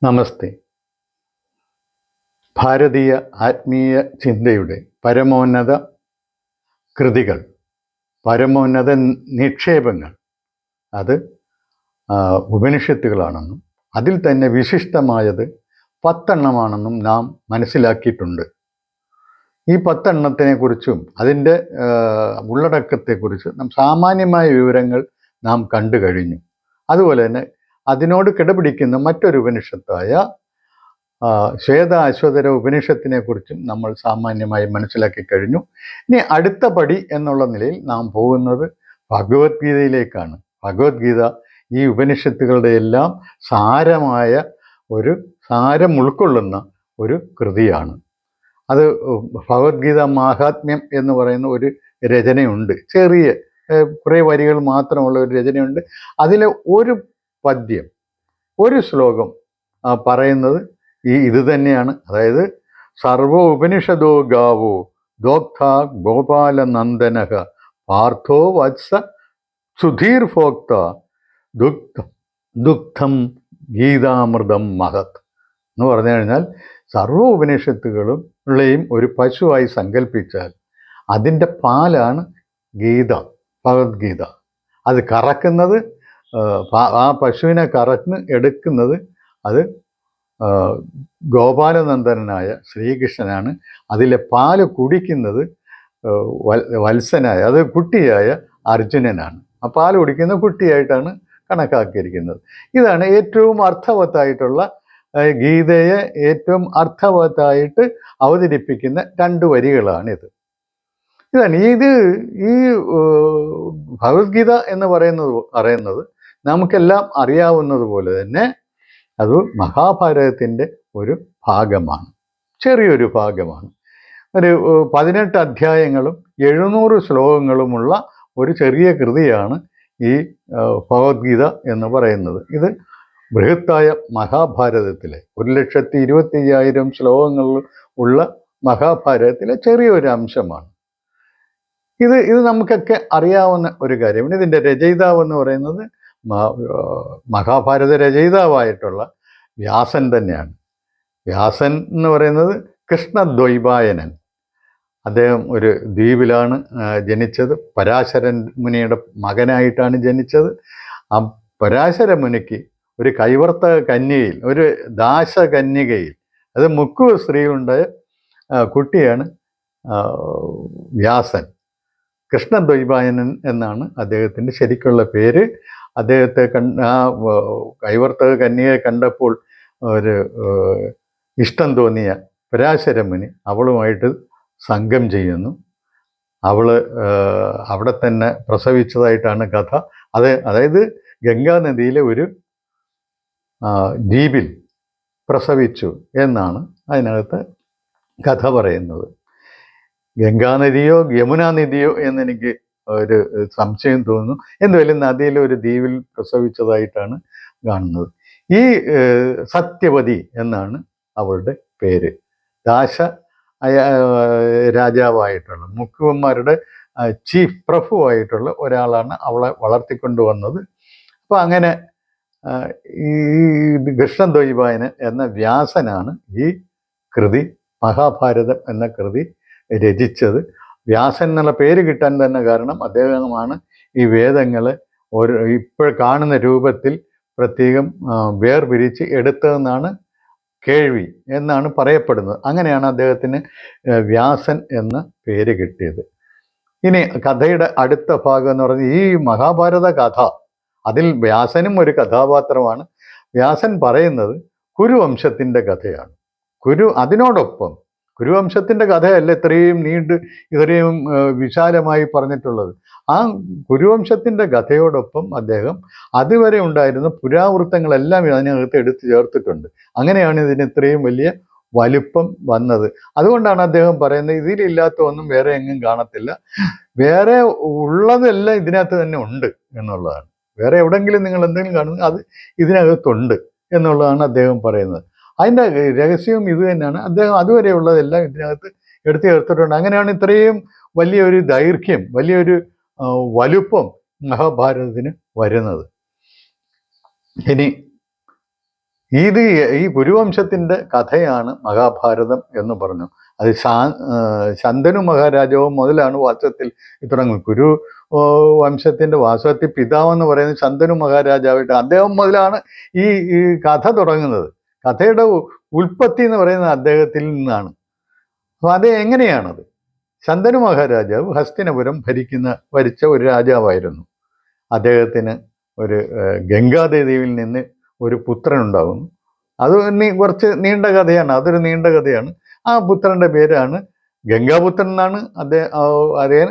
നമസ്തേ. ഭാരതീയ ആത്മീയ ചിന്തയുടെ പരമോന്നത കൃതികൾ, പരമോന്നത നിക്ഷേപങ്ങൾ അത് ഉപനിഷത്തുകളാണെന്നും അതിൽ തന്നെ വിശിഷ്ടമായത് 10 നാം മനസ്സിലാക്കിയിട്ടുണ്ട്. ഈ 10 അതിൻ്റെ ഉള്ളടക്കത്തെക്കുറിച്ച് നാം സാമാന്യമായ വിവരങ്ങൾ നാം കണ്ടു കഴിഞ്ഞു. അതുപോലെ തന്നെ അതിനോട് കിടപിടിക്കുന്ന മറ്റൊരു ഉപനിഷത്തായ ശ്വേത അശ്വതര ഉപനിഷത്തിനെ കുറിച്ചും നമ്മൾ സാമാന്യമായി മനസ്സിലാക്കി കഴിഞ്ഞു. ഇനി അടുത്ത പടി എന്നുള്ള നിലയിൽ നാം പോകുന്നത് ഭഗവത്ഗീതയിലേക്കാണ്. ഭഗവത്ഗീത ഈ ഉപനിഷത്തുകളുടെ എല്ലാം സാരം ഉൾക്കൊള്ളുന്ന ഒരു കൃതിയാണ്. അത് ഭഗവത്ഗീത മാഹാത്മ്യം എന്ന് പറയുന്ന ഒരു രചനയുണ്ട്. ചെറിയ കുറേ വരികൾ മാത്രമുള്ള ഒരു രചനയുണ്ട്. അതിലെ ഒരു പദ്യം, ഒരു ശ്ലോകം പറയുന്നത് ഇത് തന്നെയാണ്. അതായത് സർവ ഉപനിഷദോ ഗാവോ ദോഗ്ധ ഗോപാലനന്ദനഃ പാർത്ഥോ വത്സ സുധീർഭോക്ത ദുഗ്ധം ഗീതാമൃതം മഹത് എന്ന് പറഞ്ഞു കഴിഞ്ഞാൽ സർവ ഉപനിഷത്തുകളുടെയും ഒരു പശുവായി സങ്കല്പിച്ചാൽ അതിൻ്റെ പാലാണ് ഗീത, ഭഗവത്ഗീത. അത് കറക്കുന്നത്, ആ പശുവിനെ കറന്ന് എടുക്കുന്നത് അത് ഗോപാലനന്ദനായ ശ്രീകൃഷ്ണനാണ്. അതിലെ പാല് കുടിക്കുന്നത് വത്സനായ, അത് കുട്ടിയായ അർജുനനാണ്. ആ പാല് കുടിക്കുന്ന കുട്ടിയായിട്ടാണ് കണക്കാക്കിയിരിക്കുന്നത്. ഇതാണ് ഏറ്റവും അർത്ഥവത്തായിട്ടുള്ള, ഗീതയെ ഏറ്റവും അർത്ഥവത്തായിട്ട് അവതരിപ്പിക്കുന്ന 2 വരികളാണിത്. ഇതാണ് ഈ ഭഗവത്ഗീത എന്ന് പറയുന്നത് നമുക്കെല്ലാം അറിയാവുന്നത് പോലെ തന്നെ അത് മഹാഭാരതത്തിൻ്റെ ഒരു ഭാഗമാണ്, ചെറിയൊരു ഭാഗമാണ്. ഒരു 18 അധ്യായങ്ങളും 700 ശ്ലോകങ്ങളുമുള്ള ഒരു ചെറിയ കൃതിയാണ് ഈ ഭഗവത്ഗീത എന്ന് പറയുന്നത്. ഇത് ബൃഹത്തായ മഹാഭാരതത്തിലെ 1,25,000 ശ്ലോകങ്ങൾ ഉള്ള മഹാഭാരതത്തിലെ ചെറിയൊരു അംശമാണ്. ഇത് നമുക്കൊക്കെ അറിയാവുന്ന ഒരു കാര്യമാണ്. ഇതിൻ്റെ രചയിതാവ് എന്ന് പറയുന്നത് മഹാഭാരത രചയിതാവായിട്ടുള്ള വ്യാസൻ തന്നെയാണ്. വ്യാസൻ എന്ന് പറയുന്നത് കൃഷ്ണദ്വൈപായനൻ. അദ്ദേഹം ഒരു ദ്വീപിലാണ് ജനിച്ചത്. പരാശരൻ മുനിയുടെ മകനായിട്ടാണ് ജനിച്ചത്. ആ പരാശര മുനിക്ക് ഒരു കൈവർത്തക കന്യകയിൽ, ഒരു ദാശകന്യകയിൽ, അത് മുക്കു സ്ത്രീകളുണ്ടായ കുട്ടിയാണ് വ്യാസൻ. കൃഷ്ണദ്വൈപായനൻ എന്നാണ് അദ്ദേഹത്തിൻ്റെ ശരിക്കുള്ള പേര്. അദ്ദേഹത്തെ കൈവർത്തക കന്യകയെ കണ്ടപ്പോൾ ഒരു ഇഷ്ടം തോന്നിയ പരാശരമുനി അവളുമായിട്ട് സംഗം ചെയ്യുന്നു. അവിടെ തന്നെ പ്രസവിച്ചതായിട്ടാണ് കഥ. അതായത് ഗംഗാനദിയിലെ ഒരു ദ്വീപിൽ പ്രസവിച്ചു എന്നാണ് അതിനകത്ത് കഥ പറയുന്നത്. ഗംഗാനദിയോ യമുനാ നദിയോ എന്നെനിക്ക് ഒരു സംശയം തോന്നുന്നു. എന്തായാലും നദിയിലെ ഒരു ദ്വീപിൽ പ്രസവിച്ചതായിട്ടാണ് കാണുന്നത്. ഈ സത്യവതി എന്നാണ് അവളുടെ പേര്. ദാശ രാജാവായിട്ടുള്ള, മുക്കുവന്മാരുടെ ചീഫ് പ്രഭുവായിട്ടുള്ള ഒരാളാണ് അവളെ വളർത്തിക്കൊണ്ടുവന്നത്. അപ്പോൾ അങ്ങനെ ഈ കൃഷ്ണദ്വൈപായനൻ എന്ന വ്യാസനാണ് ഈ കൃതി, മഹാഭാരതം എന്ന കൃതി രചിച്ചത്. വ്യാസൻ എന്നുള്ള പേര് കിട്ടാൻ തന്നെ കാരണം അദ്ദേഹമാണ് ഈ വേദങ്ങളെ ഇപ്പോൾ കാണുന്ന രൂപത്തിൽ പ്രത്യേകം വേർപിരിച്ച് എടുത്തതെന്നാണ് കേൾവി എന്നാണ് പറയപ്പെടുന്നത്. അങ്ങനെയാണ് അദ്ദേഹത്തിന് വ്യാസൻ എന്ന പേര് കിട്ടിയത്. ഇനി കഥയുടെ അടുത്ത ഭാഗം എന്ന് പറഞ്ഞാൽ ഈ മഹാഭാരത കഥ, അതിൽ വ്യാസനും ഒരു കഥാപാത്രമാണ്. വ്യാസൻ പറയുന്നത് കുരുവംശത്തിൻ്റെ കഥയാണ്. അതിനോടൊപ്പം കുരുവംശത്തിൻ്റെ കഥയല്ല ഇത്രയും ഇത്രയും വിശാലമായി പറഞ്ഞിട്ടുള്ളത്. ആ കുരുവംശത്തിൻ്റെ കഥയോടൊപ്പം അദ്ദേഹം അതുവരെ ഉണ്ടായിരുന്ന പുരാവൃത്തങ്ങളെല്ലാം അതിനകത്ത് എടുത്തു ചേർത്തിട്ടുണ്ട്. അങ്ങനെയാണ് ഇതിന് ഇത്രയും വലിയ വലിപ്പം വന്നത്. അതുകൊണ്ടാണ് അദ്ദേഹം പറയുന്നത് ഇതിലില്ലാത്ത ഒന്നും വേറെ എങ്ങും കാണത്തില്ല, വേറെ ഉള്ളതെല്ലാം ഇതിനകത്ത് തന്നെ ഉണ്ട് എന്നുള്ളതാണ്. വേറെ എവിടെയെങ്കിലും നിങ്ങൾ എന്തെങ്കിലും കാണുന്നത് അത് ഇതിനകത്തുണ്ട് എന്നുള്ളതാണ് അദ്ദേഹം പറയുന്നത്. അതിൻ്റെ രഹസ്യവും ഇത് തന്നെയാണ്. അദ്ദേഹം അതുവരെയുള്ളതെല്ലാം ഇതിനകത്ത് എടുത്തു ചേർത്തിട്ടുണ്ട്. അങ്ങനെയാണ് ഇത്രയും വലിയൊരു ദൈർഘ്യം, വലിയൊരു വലുപ്പം മഹാഭാരതത്തിന് വരുന്നത്. ഇനി ഇത് ഈ കുരുവംശത്തിൻ്റെ കഥയാണ് മഹാഭാരതം എന്ന് പറഞ്ഞു. അത് ശന്തനു മഹാരാജാവ് മുതലാണ് വാസ്തവത്തിൽ തുടങ്ങുന്നത്. കുരു വംശത്തിൻ്റെ വാസ്തവത്തിൽ പിതാവെന്ന് പറയുന്നത് ശന്തനു മഹാരാജാവായിട്ട് അദ്ദേഹം മുതലാണ് ഈ ഈ കഥ തുടങ്ങുന്നത്. കഥയുടെ ഉൽപ്പത്തി എന്ന് പറയുന്നത് അദ്ദേഹത്തിൽ നിന്നാണ്. അപ്പോൾ അത് എങ്ങനെയാണത്? ശന്തനു മഹാരാജാവ് ഹസ്തിനപുരം ഭരിച്ച ഒരു രാജാവായിരുന്നു. അദ്ദേഹത്തിന് ഒരു ഗംഗാദേവിയിൽ നിന്ന് ഒരു പുത്രൻ ഉണ്ടാകുന്നു. അത് കുറച്ച് നീണ്ട കഥയാണ്, അതൊരു നീണ്ട കഥയാണ്. ആ പുത്രൻ്റെ പേരാണ് ഗംഗാപുത്രൻ എന്നാണ് അദ്ദേഹം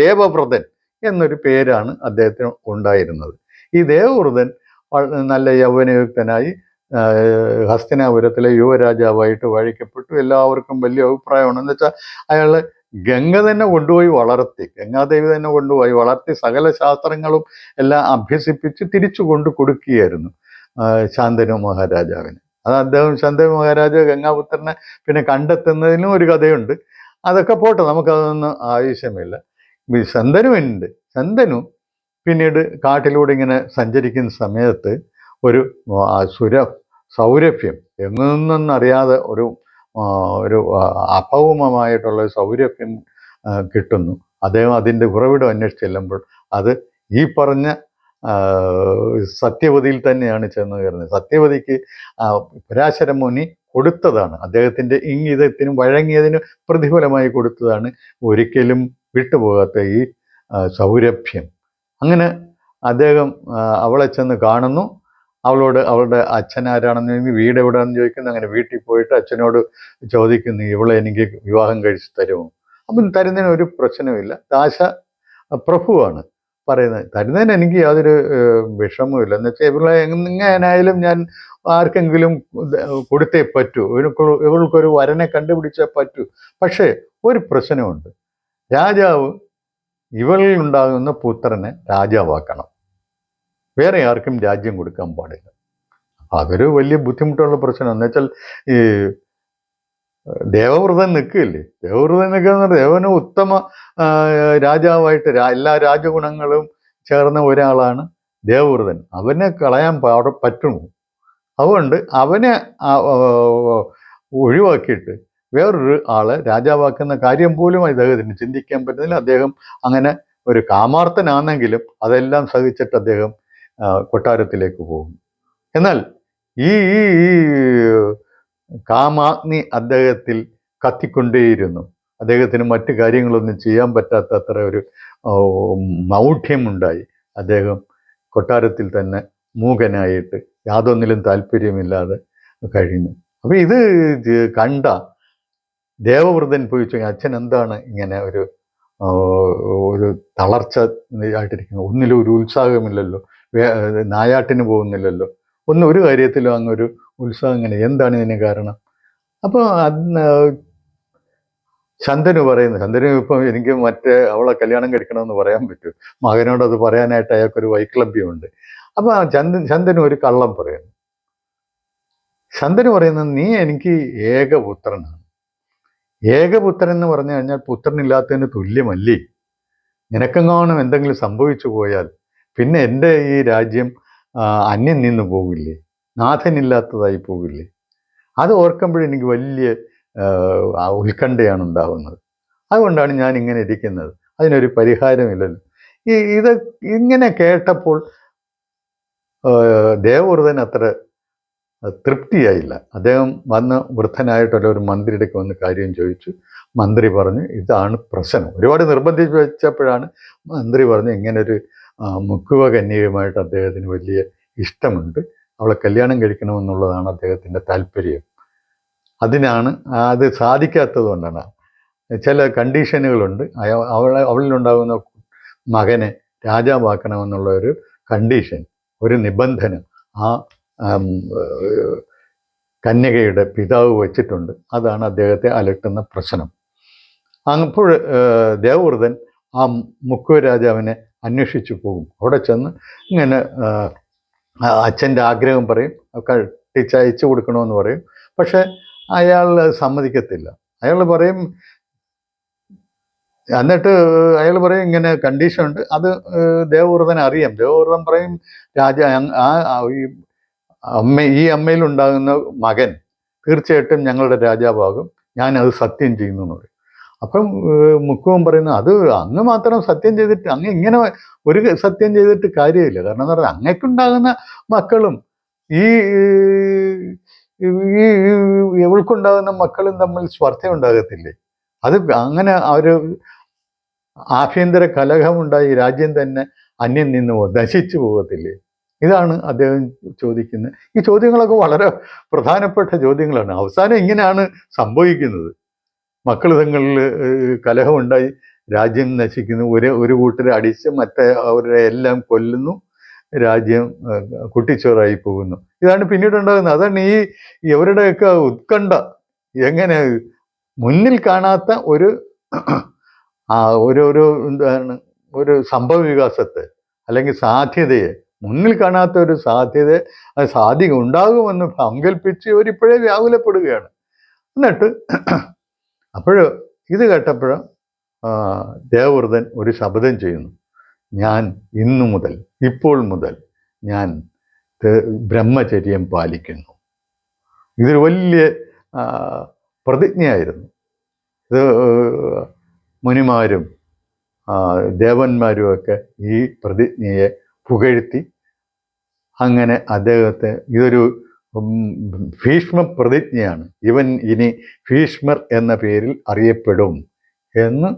ദേവവ്രതൻ എന്നൊരു പേരാണ് അദ്ദേഹത്തിന് ഉണ്ടായിരുന്നത്. ഈ ദേവവ്രതൻ നല്ല യൗവനയുക്തനായി ഹസ്തിനാപുരത്തിലെ യുവരാജാവായിട്ട് വാഴിക്കപ്പെട്ടു. എല്ലാവർക്കും വലിയ അഭിപ്രായമാണ്. എന്ന് വെച്ചാൽ അയാൾ ഗംഗ തന്നെ കൊണ്ടുപോയി വളർത്തി, ഗംഗാദേവി തന്നെ കൊണ്ടുപോയി വളർത്തി സകല ശാസ്ത്രങ്ങളും എല്ലാം അഭ്യസിപ്പിച്ച് തിരിച്ചു കൊണ്ട് കൊടുക്കുകയായിരുന്നു ശാന്തനു മഹാരാജാവിന്. അത് അദ്ദേഹം ശാന്തനു മഹാരാജാവ് ഗംഗാപുത്രനെ പിന്നെ കണ്ടെത്തുന്നതിനും ഒരു കഥയുണ്ട്. അതൊക്കെ പോട്ടെ, നമുക്കതൊന്നും ആവശ്യമില്ല. ശന്തനു പിന്നീട് കാട്ടിലൂടെ ഇങ്ങനെ സഞ്ചരിക്കുന്ന സമയത്ത് ഒരു സൗരഭ്യം എങ്ങുന്നറിയാതെ ഒരു അഭൗമമായിട്ടുള്ള സൗരഭ്യം കിട്ടുന്നു. അദ്ദേഹം അതിൻ്റെ ഉറവിടം അന്വേഷിച്ച് ചെല്ലുമ്പോൾ അത് ഈ പറഞ്ഞ സത്യവതിയിൽ തന്നെയാണ് ചെന്ന് കയറുന്നത്. സത്യവതിക്ക് പരാശര മുനി കൊടുത്തതാണ്, അദ്ദേഹത്തിൻ്റെ ഇംഗിതത്തിനും വഴങ്ങിയതിന് പ്രതിഫലമായി കൊടുത്തതാണ് ഒരിക്കലും വിട്ടുപോകാത്ത ഈ സൗരഭ്യം. അങ്ങനെ അദ്ദേഹം അവളെ ചെന്ന് കാണുന്നു. അവളോട് അവളുടെ അച്ഛൻ ആരാണെന്ന് ചോദിക്കുന്നു, വീട് എവിടെയാണെന്ന് ചോദിക്കുന്നു. അങ്ങനെ വീട്ടിൽ പോയിട്ട് അച്ഛനോട് ചോദിക്കുന്നു, ഇവളെ എനിക്ക് വിവാഹം കഴിച്ച് തരുമോ? അപ്പം തരുന്നതിന് ഒരു പ്രശ്നവുമില്ല. പ്രഭുവാണ് പറയുന്നത്, തരുന്നതിന് എനിക്ക് യാതൊരു വിഷമവുമില്ല. എന്ന് വെച്ചാൽ ഇവളെ എങ്ങനെയായാലും ഞാൻ ആർക്കെങ്കിലും കൊടുത്തേ പറ്റൂ, ഇവൾക്കൊരു വരനെ കണ്ടുപിടിച്ചേ പറ്റൂ. പക്ഷേ ഒരു പ്രശ്നമുണ്ട്, രാജാവ് ഇവളിൽ ഉണ്ടാകുന്ന പുത്രനെ രാജാവാക്കണം, വേറെ ആർക്കും രാജ്യം കൊടുക്കാൻ പാടില്ല. അതൊരു വലിയ ബുദ്ധിമുട്ടുള്ള പ്രശ്നം. എന്ന് വെച്ചാൽ ഈ ദേവവ്രതൻ നിൽക്കുകയില്ലേ, ദേവവ്രതൻ നിൽക്കുന്ന ദേവന് ഉത്തമ രാജാവായിട്ട് എല്ലാ രാജഗുണങ്ങളും ചേർന്ന ഒരാളാണ് ദേവവ്രതൻ. അവനെ കളയാൻ പറ്റുമോ? അതുകൊണ്ട് അവനെ ഒഴിവാക്കിയിട്ട് വേറൊരു ആളെ രാജാവാക്കുന്ന കാര്യം പോലും അദ്ദേഹത്തിന് ചിന്തിക്കാൻ പറ്റുന്നില്ല. അദ്ദേഹം അങ്ങനെ ഒരു കാമാർത്ഥനാണെങ്കിലും അതെല്ലാം സഹിച്ചിട്ട് അദ്ദേഹം കൊട്ടാരത്തിലേക്ക് പോകും. എന്നാൽ ഈ കാമാഗ്നി അദ്ദേഹത്തിൽ കത്തിക്കൊണ്ടേയിരുന്നു. അദ്ദേഹത്തിന് മറ്റു കാര്യങ്ങളൊന്നും ചെയ്യാൻ പറ്റാത്തത്ര ഒരു മൗഢ്യമുണ്ടായി. അദ്ദേഹം കൊട്ടാരത്തിൽ തന്നെ മൂകനായിട്ട് യാതൊന്നിലും താല്പര്യമില്ലാതെ കഴിഞ്ഞു. അപ്പോൾ ഇത് കണ്ട ദേവവ്രതൻ പോയി ചോദിച്ചു, അച്ഛൻ എന്താണ് ഇങ്ങനെ ഒരു തളർച്ച ആയിട്ടിരിക്കുന്നത്? ഒന്നിലും ഒരു ഉത്സാഹമില്ലല്ലോ, നായാട്ടിന് പോകുന്നില്ലല്ലോ, ഒരു കാര്യത്തിലും അങ്ങൊരു ഉത്സാഹം ഇങ്ങനെ, എന്താണ് ഇതിന് കാരണം? അപ്പോൾ ശന്തനു ഇപ്പം എനിക്ക് അവളെ കല്യാണം കഴിക്കണമെന്ന് പറയാൻ പറ്റൂ, മകനോട് അത് പറയാനായിട്ട് അയാൾക്കൊരു വൈക്ലഭ്യമുണ്ട്. അപ്പോൾ ശന്തനു ഒരു കള്ളം പറയുന്നു. ശന്തനു പറയുന്നത്, നീ എനിക്ക് ഏകപുത്രനാണ്. ഏകപുത്രൻ എന്ന് പറഞ്ഞു കഴിഞ്ഞാൽ പുത്രനില്ലാത്തതിന് തുല്യമല്ലേ? നിനക്കെങ്ങാനും എന്തെങ്കിലും സംഭവിച്ചു പോയാൽ പിന്നെ എൻ്റെ ഈ രാജ്യം അന്യം നിന്ന് പോകില്ലേ, നാഥനില്ലാത്തതായി പോകില്ലേ? അത് ഓർക്കുമ്പോഴെനിക്ക് വലിയ ഉത്കണ്ഠയാണ് ഉണ്ടാകുന്നത്. അതുകൊണ്ടാണ് ഞാൻ ഇങ്ങനെ ഇരിക്കുന്നത്, അതിനൊരു പരിഹാരമില്ലല്ലോ. ഇത് ഇങ്ങനെ കേട്ടപ്പോൾ ദേവവ്രതൻ അത്ര തൃപ്തിയായില്ല. അദ്ദേഹം വന്ന് വൃദ്ധനായിട്ടുള്ള ഒരു മന്ത്രിയുടെ വന്ന് കാര്യം ചോദിച്ചു. മന്ത്രി പറഞ്ഞു, ഇതാണ് പ്രശ്നം. ഒരുപാട് നിർബന്ധിച്ച് വെച്ചപ്പോഴാണ് മന്ത്രി പറഞ്ഞു, ഇങ്ങനൊരു മുക്കുവ കന്യകയുമായിട്ട് അദ്ദേഹത്തിന് വലിയ ഇഷ്ടമുണ്ട്, അവളെ കല്യാണം കഴിക്കണമെന്നുള്ളതാണ് അദ്ദേഹത്തിൻ്റെ താല്പര്യം. അത് സാധിക്കാത്തത് കൊണ്ടാണ്. ചില കണ്ടീഷനുകളുണ്ട്. അവളിലുണ്ടാകുന്ന മകനെ രാജാവാക്കണമെന്നുള്ള ഒരു കണ്ടീഷൻ, ഒരു നിബന്ധന ആ കന്യകയുടെ പിതാവ് വച്ചിട്ടുണ്ട്. അതാണ് അദ്ദേഹത്തെ അലട്ടുന്ന പ്രശ്നം. അപ്പോൾ ദേവവ്രതൻ ആ മുക്കുവ രാജാവിനെ അന്വേഷിച്ചു പോകും. അവിടെ ചെന്ന് ഇങ്ങനെ അച്ഛൻ്റെ ആഗ്രഹം പറയും, കെട്ടിച്ചയച്ചു കൊടുക്കണമെന്ന് പറയും. പക്ഷെ അയാൾ സമ്മതിക്കത്തില്ല. അയാൾ പറയും, എന്നിട്ട് അയാൾ പറയും ഇങ്ങനെ കണ്ടീഷൻ ഉണ്ട്. അത് ദേവവ്രതൻ അറിയാം. ദേവവ്രതൻ പറയും, ഈ ഈ അമ്മയിലുണ്ടാകുന്ന മകൻ തീർച്ചയായിട്ടും ഞങ്ങളുടെ രാജാവാകും, ഞാനത് സത്യം ചെയ്യുന്നു എന്ന് പറയും. അപ്പം മുക്കുവൻ പറയുന്നു, അത് അങ്ങ് മാത്രം സത്യം ചെയ്തിട്ട്, അങ്ങ് ഇങ്ങനെ ഒരു സത്യം ചെയ്തിട്ട് കാര്യമില്ല. കാരണം എന്ന് പറഞ്ഞാൽ അങ്ങക്കുണ്ടാകുന്ന മക്കളും ഈ ഈ ഇവൾക്കുണ്ടാകുന്ന മക്കളും തമ്മിൽ സ്പർദ്ധ ഉണ്ടാകത്തില്ലേ? അത് അങ്ങനെ ഒരു ആഭ്യന്തര കലഹമുണ്ടായി രാജ്യം തന്നെ അന്യം നിന്ന് നശിച്ചു പോകത്തില്ലേ? ഇതാണ് അദ്ദേഹം ചോദിക്കുന്നത്. ഈ ചോദ്യങ്ങളൊക്കെ വളരെ പ്രധാനപ്പെട്ട ചോദ്യങ്ങളാണ്. അവസാനം ഇങ്ങനെയാണ് സംഭവിക്കുന്നത്. മക്കൾ തങ്ങളിൽ കലഹമുണ്ടായി രാജ്യം നശിക്കുന്നു, ഒരു കൂട്ടരെ അടിച്ച് അവരെ എല്ലാം കൊല്ലുന്നു, രാജ്യം കുട്ടിച്ചോറായി പോകുന്നു. ഇതാണ് പിന്നീട് ഉണ്ടാകുന്നത്. അതാണ് ഇവരുടെയൊക്കെ ഉത്കണ്ഠ. എങ്ങനെ മുന്നിൽ കാണാത്ത ഒരു എന്താണ് ഒരു സംഭവ വികാസത്തെ അല്ലെങ്കിൽ സാധ്യതയെ, മുന്നിൽ കാണാത്ത ഒരു സാധ്യത, അത് ഉണ്ടാകുമെന്ന് സങ്കല്പിച്ച് ഇവരിപ്പോഴേ വ്യാകുലപ്പെടുകയാണ്. എന്നിട്ട് അപ്പോൾ ഇത് കേട്ടപ്പോൾ ദേവവ്രതൻ ഒരു ശപഥം ചെയ്യുന്നു. ഞാൻ ഇന്നു മുതൽ, ഇപ്പോൾ മുതൽ ഞാൻ ബ്രഹ്മചര്യം പാലിക്കുന്നു. ഇതൊരു വലിയ പ്രതിജ്ഞയായിരുന്നു. ഇത് മുനിമാരും ദേവന്മാരുമൊക്കെ ഈ പ്രതിജ്ഞയെ പുകഴ്ത്തി. അങ്ങനെ അദ്ദേഹത്തെ, ഇതൊരു ഭീഷ്മ പ്രതിജ്ഞയാണ്, ഇവൻ ഇനി ഭീഷ്മർ എന്ന പേരിൽ അറിയപ്പെടും എന്ന്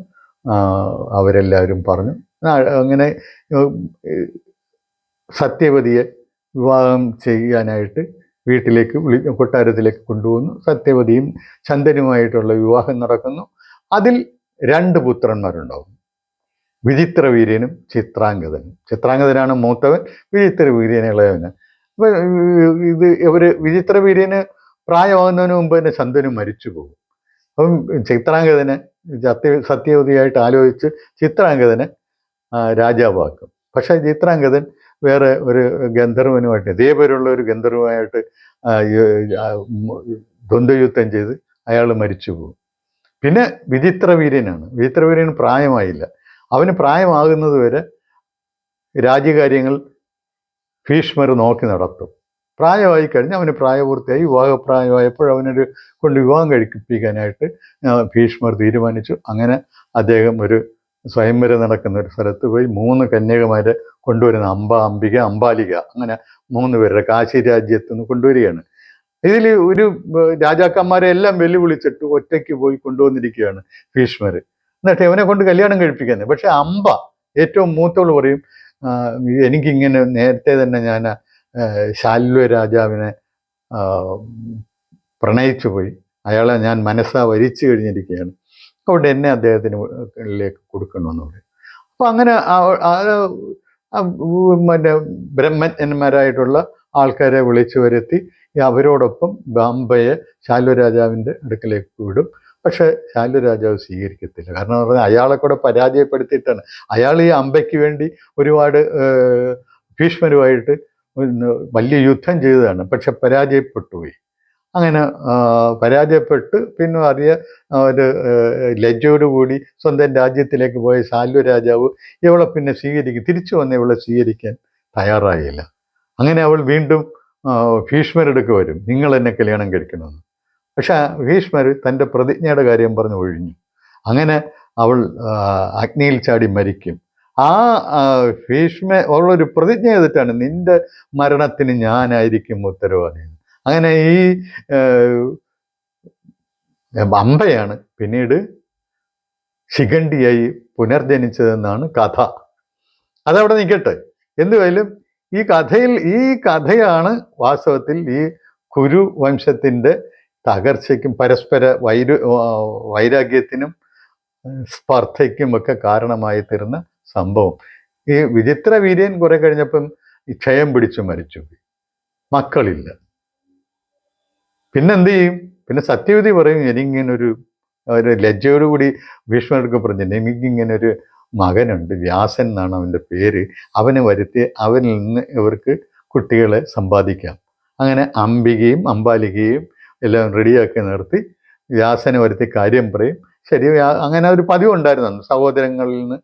അവരെല്ലാവരും പറഞ്ഞു. അങ്ങനെ സത്യവതിയെ വിവാഹം ചെയ്യാനായിട്ട് വീട്ടിലേക്ക് കൊട്ടാരത്തിലേക്ക് കൊണ്ടുവന്നു. സത്യവതിയും ചന്ദനുമായിട്ടുള്ള വിവാഹം നടക്കുന്നു. അതിൽ 2 പുത്രന്മാരുണ്ടാവും, വിചിത്രവീര്യനും ചിത്രാംഗതനും. ചിത്രാംഗതനാണ് മൂത്തവൻ, വിചിത്രവീര്യൻ ഇളയവന്. ഇവർ വിചിത്രവീര്യന് പ്രായമാകുന്നതിന് മുമ്പ് തന്നെ ചന്ദനു മരിച്ചു പോകും. അപ്പം ചിത്രാംഗതനെ സത്യവതിയായിട്ട് ആലോചിച്ച് ചിത്രാംഗതനെ രാജാവാക്കും. പക്ഷേ ചിത്രാംഗതൻ വേറെ ഒരു ഗന്ധർവനുമായിട്ട്, ഇതേപോലുള്ള ഒരു ഗന്ധർവനുമായിട്ട് ദ്വന്ദ്വയുദ്ധം ചെയ്ത് അയാൾ മരിച്ചു പോകും. പിന്നെ വിചിത്രവീര്യന് പ്രായമായില്ല. അവന് പ്രായമാകുന്നത് വരെ രാജ്യകാര്യങ്ങൾ ഭീഷ്മർ നോക്കി നടത്തും. പ്രായമായി കഴിഞ്ഞ് അവന് പ്രായപൂർത്തിയായി, വിവാഹപ്രായമായപ്പോൾ അവനൊരു കൊണ്ട് വിവാഹം കഴിപ്പിക്കാനായിട്ട് ഭീഷ്മർ തീരുമാനിച്ചു. അങ്ങനെ അദ്ദേഹം ഒരു സ്വയംവരം നടക്കുന്ന ഒരു സ്ഥലത്ത് പോയി 3 കന്യകമാരെ കൊണ്ടുവരുന്ന, അംബിക, അംബാലിക, അങ്ങനെ 3 പേരുടെ കാശി രാജ്യത്ത് നിന്ന് കൊണ്ടുവരികയാണ്. ഇതിൽ ഒരു രാജാക്കന്മാരെ എല്ലാം വെല്ലുവിളിച്ചിട്ട് ഒറ്റയ്ക്ക് പോയി കൊണ്ടുവന്നിരിക്കുകയാണ് ഭീഷ്മർ. എന്നിട്ട് അവനെ കൊണ്ട് കല്യാണം കഴിപ്പിക്കുന്നത്. പക്ഷെ അംബ, ഏറ്റവും മൂത്തവൾ, പറയും, എനിക്കിങ്ങനെ നേരത്തെ തന്നെ ഞാൻ ശാല്വ രാജാവിനെ പ്രണയിച്ചു പോയി, അയാളെ ഞാൻ മനസ്സാ വരിച്ചു കഴിഞ്ഞിരിക്കുകയാണ്, അതുകൊണ്ട് എന്നെ അദ്ദേഹത്തിലേക്ക് കൊടുക്കണമെന്ന് പറയും. അപ്പം അങ്ങനെ മറ്റേ ബ്രഹ്മന്മാരായിട്ടുള്ള ആൾക്കാരെ വിളിച്ചു വരുത്തി അവരോടൊപ്പം അംബയെ ശാല്വരാജാവിൻ്റെ അടുക്കലേക്ക് വിടും. പക്ഷെ ശാല്വരാജാവ് സ്വീകരിക്കത്തില്ല. കാരണം എന്ന് പറഞ്ഞാൽ അയാളെ കൂടെ പരാജയപ്പെടുത്തിയിട്ടാണ്. അയാൾ ഈ അംബയ്ക്ക് വേണ്ടി ഒരുപാട് ഭീഷ്മരുമായിട്ട് വലിയ യുദ്ധം ചെയ്തതാണ്, പക്ഷെ പരാജയപ്പെട്ടുപോയി. അങ്ങനെ പരാജയപ്പെട്ട് പിന്നെ ഒരു ലജ്ജയോടുകൂടി സ്വന്തം രാജ്യത്തിലേക്ക് പോയ ശാല്വ രാജാവ് ഇവളെ പിന്നെ തിരിച്ചു വന്ന് ഇവളെ സ്വീകരിക്കാൻ തയ്യാറായില്ല. അങ്ങനെ അവൾ വീണ്ടും ഭീഷ്മരെടുക്ക് വരും, നിങ്ങൾ എന്നെ കല്യാണം കഴിക്കണമെന്ന്. പക്ഷെ ഭീഷ്മർ തൻ്റെ പ്രതിജ്ഞയുടെ കാര്യം പറഞ്ഞ് ഒഴിഞ്ഞു. അങ്ങനെ അവൾ അഗ്നിയിൽ ചാടി മരിക്കും. അവളൊരു പ്രതിജ്ഞ ചെയ്തിട്ടാണ്, നിന്റെ മരണത്തിന് ഞാനായിരിക്കും ഉത്തരവാദി. അങ്ങനെ ഈ അംബയാണ് പിന്നീട് ശിഖണ്ഡിയായി പുനർജനിച്ചതെന്നാണ് കഥ. അതവിടെ നിൽക്കട്ടെ. എന്തുവായാലും ഈ കഥയാണ് വാസ്തവത്തിൽ ഈ കുരു വംശത്തിൻ്റെ തകർച്ചയ്ക്കും പരസ്പര വൈരാഗ്യത്തിനും സ്പർദ്ധയ്ക്കും ഒക്കെ കാരണമായി തീർന്ന സംഭവം. ഈ വിചിത്രവീര്യൻ കുറെ കഴിഞ്ഞപ്പം ക്ഷയം പിടിച്ചു മരിച്ചുപോയി, മക്കളില്ല. പിന്നെന്ത് ചെയ്യും? പിന്നെ സത്യവതി പറയും, എനിക്കിങ്ങനൊരു ലജ്ജയോടുകൂടി ഭീഷ്മർക്ക് പറഞ്ഞു, എനിക്കിങ്ങനെ ഒരു മകനുണ്ട്, വ്യാസൻ എന്നാണ് അവൻ്റെ പേര്, അവനെ വരുത്തി അവനിൽ നിന്ന് ഇവർക്ക് കുട്ടികളെ സമ്പാദിക്കാം. അങ്ങനെ അംബികയും അംബാലികയും എല്ലാം റെഡിയാക്കി നിർത്തി വ്യാസനെ വരുത്തി കാര്യം പറയും. ശരി, അങ്ങനെ ഒരു പതിവുണ്ടായിരുന്നു സഹോദരങ്ങളിൽ നിന്ന്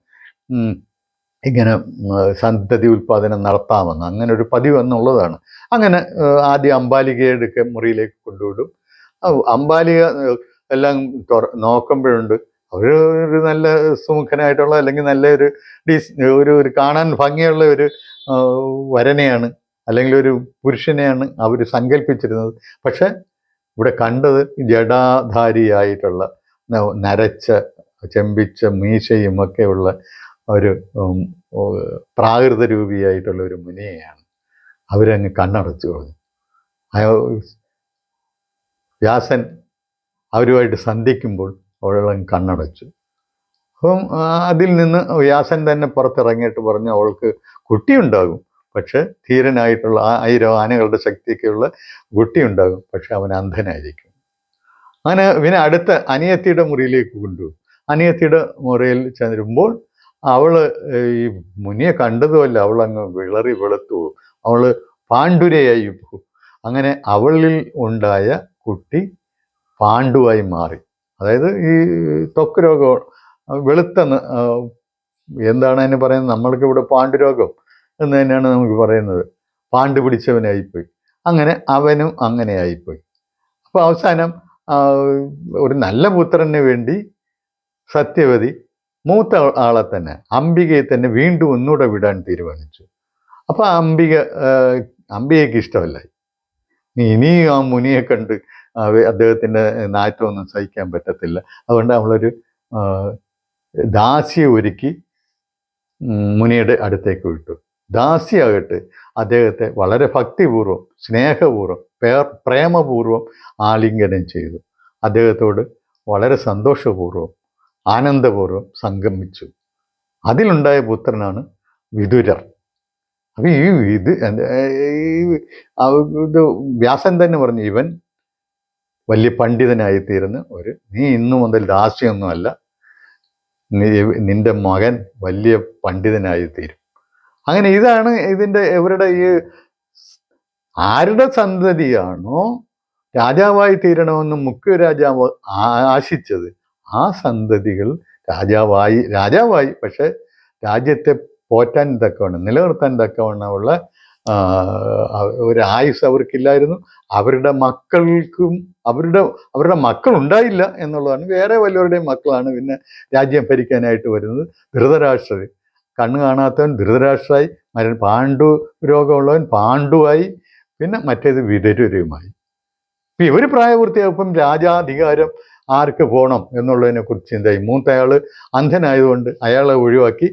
ഇങ്ങനെ സന്തതി ഉൽപ്പാദനം നടത്താമെന്ന് അങ്ങനെ ഒരു പതിവ് എന്നുള്ളതാണ്. അങ്ങനെ ആദ്യം അംബാലികയുടെ മുറിയിലേക്ക് കൊണ്ടുവിടും. അംബാലിക എല്ലാം നോക്കുമ്പോഴുണ്ട് ഒരു നല്ല സുമുഖനായിട്ടുള്ള അല്ലെങ്കിൽ നല്ലൊരു ഒരു കാണാൻ ഭംഗിയുള്ള ഒരു വരനെയാണ് അല്ലെങ്കിൽ ഒരു പുരുഷനെയാണ് അവർ സങ്കല്പിച്ചിരുന്നത്. പക്ഷെ ഇവിടെ കണ്ടത് ജടാധാരിയായിട്ടുള്ള നരച്ച ചെമ്പിച്ച മീശയും ഒക്കെയുള്ള ഒരു പ്രാകൃത രൂപിയായിട്ടുള്ള ഒരു മുനിയെയാണ്. അവരങ്ങ് കണ്ണടച്ചു കളഞ്ഞു. വ്യാസൻ അവരുമായിട്ട് സന്ധിക്കുമ്പോൾ അവളങ്ങ് കണ്ണടച്ചു. അപ്പം അതിൽ നിന്ന് വ്യാസൻ തന്നെ പുറത്തിറങ്ങിയിട്ട് പറഞ്ഞു അവൾക്ക് കുട്ടിയുണ്ടാകും, പക്ഷെ ധീരനായിട്ടുള്ള 1000 ആനകളുടെ ശക്തിയൊക്കെയുള്ള കുട്ടിയുണ്ടാകും, പക്ഷെ അവൻ അന്ധനായിരിക്കും. അങ്ങനെ പിന്നെ അടുത്ത അനിയത്തിയുടെ മുറിയിലേക്ക് കൊണ്ടുപോകും. അനിയത്തിയുടെ മുറിയിൽ ചെന്നിരുമ്പോൾ അവള് ഈ മുനിയെ കണ്ടതുമല്ല, അവളങ്ങ് വിളറി വെളുത്തു പോകും. അവള് പാണ്ഡുരയായി പോകും. അങ്ങനെ അവളിൽ ഉണ്ടായ കുട്ടി പാണ്ഡുവായി മാറി. അതായത് ഈ ത്വക്ക് രോഗം വെളുത്തെന്ന് എന്താണ് അതിന് പറയുന്നത്, നമ്മൾക്ക് ഇവിടെ പാണ്ഡുരോഗം എന്ന് തന്നെയാണ് നമുക്ക് പറയുന്നത്. പാണ്ഡു പിടിച്ചവനായിപ്പോയി. അങ്ങനെ അവനും അങ്ങനെ ആയിപ്പോയി. അപ്പോൾ അവസാനം ഒരു നല്ല പുത്രന് വേണ്ടി സത്യവതി മൂത്ത ആളെ തന്നെ അംബികയെ തന്നെ വീണ്ടും ഒന്നുകൂടെ വിടാൻ തീരുമാനിച്ചു. അപ്പോൾ അംബികയ്ക്ക് ഇഷ്ടമല്ല. ഇനിയും ആ മുനിയെ കണ്ട് അദ്ദേഹത്തിൻ്റെ നാറ്റമൊന്നും സഹിക്കാൻ പറ്റത്തില്ല. അതുകൊണ്ട് അവളൊരു ദാസിയെ ഒരുക്കി മുനിയുടെ അടുത്തേക്ക് വിട്ടു. ദാസിയാകട്ടെ അദ്ദേഹത്തെ വളരെ ഭക്തിപൂർവ്വം സ്നേഹപൂർവ്വം പ്രേമപൂർവ്വം ആലിംഗനം ചെയ്തു. അദ്ദേഹത്തോട് വളരെ സന്തോഷപൂർവ്വം ആനന്ദപൂർവ്വം സംഗമിച്ചു. അതിലുണ്ടായ പുത്രനാണ് വിദുരർ. അപ്പം ഇത് വ്യാസൻ തന്നെ പറഞ്ഞു, ഇവൻ വലിയ പണ്ഡിതനായിത്തീരുന്ന നീ ഇന്നു മുതൽ ദാസ്യൊന്നുമല്ല, നിന്റെ മകൻ വലിയ പണ്ഡിതനായിത്തീരും. അങ്ങനെ ഇതാണ് ഇതിൻ്റെ ഇവരുടെ ഈ ആരുടെ സന്തതിയാണോ രാജാവായി തീരണമെന്ന് മുഖ്യ രാജാവ് ആശിച്ചത്, ആ സന്തതികൾ രാജാവായി പക്ഷെ രാജ്യത്തെ പോറ്റാൻ തക്കവണ്ണം നിലനിർത്താൻ തക്കവണ്ണമുള്ള ഒരു ആയുസ് അവർക്കില്ലായിരുന്നു. അവരുടെ മക്കൾക്കും അവരുടെ മക്കളുണ്ടായില്ല എന്നുള്ളതാണ്. വേറെ വല്ലവരുടെയും മക്കളാണ് പിന്നെ രാജ്യം ഭരിക്കാനായിട്ട് വരുന്നത്. ധൃതരാഷ്ട്രർ, കണ്ണ് കാണാത്തവൻ ധൃതരാഷ്ട്രമായി, പാണ്ഡു രോഗമുള്ളവൻ പാണ്ഡുവായി, പിന്നെ മറ്റേത് വിദുരരുമായി. ഇപ്പം ഇവർ പ്രായപൂർത്തിയായപ്പം രാജാധികാരം ആർക്ക് പോകണം എന്നുള്ളതിനെ കുറിച്ച് ചിന്തയായി. മൂത്തയാൾ അന്ധനായതുകൊണ്ട് അയാളെ ഒഴിവാക്കി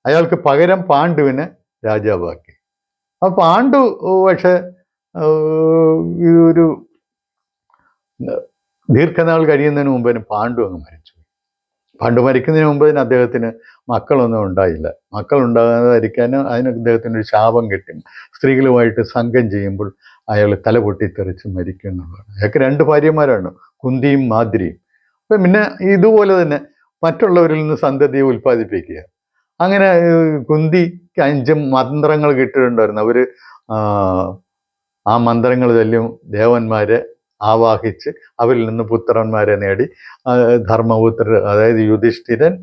അയാൾക്ക് പകരം പാണ്ഡുവിനെ രാജാവാക്കി. ആ പാണ്ഡു പക്ഷെ ഒരു ദീർഘനാൾ കഴിയുന്നതിന് മുമ്പ് പാണ്ഡു അങ്ങ് മരിച്ചു. പാണ്ഡു മരിക്കുന്നതിന് മുമ്പ് അദ്ദേഹത്തിന് മക്കളൊന്നും ഉണ്ടായില്ല. മക്കളുണ്ടാകാതിരിക്കാനും അതിന് അദ്ദേഹത്തിന് ഒരു ശാപം കിട്ടി. സ്ത്രീകളുമായിട്ട് സംഘം ചെയ്യുമ്പോൾ അയാൾ തല പൊട്ടിത്തെറിച്ച് മരിക്കും എന്നുള്ളതാണ്. അയാൾക്ക് 2 ഭാര്യമാരാണ്, കുന്തിയും മാദ്രിയും. അപ്പം പിന്നെ ഇതുപോലെ തന്നെ മറ്റുള്ളവരിൽ നിന്ന് സന്തതിയെ ഉൽപ്പാദിപ്പിക്കുക. അങ്ങനെ കുന്തിക്ക് 5 മന്ത്രങ്ങൾ കിട്ടിയിട്ടുണ്ടായിരുന്നു. അവർ ആ മന്ത്രങ്ങൾ ചൊല്ലും ദേവന്മാരെ ആവാഹിച്ച് അവരിൽ നിന്ന് പുത്രന്മാരെ നേടി. ധർമ്മപുത്രർ, അതായത് യുധിഷ്ഠിരൻ,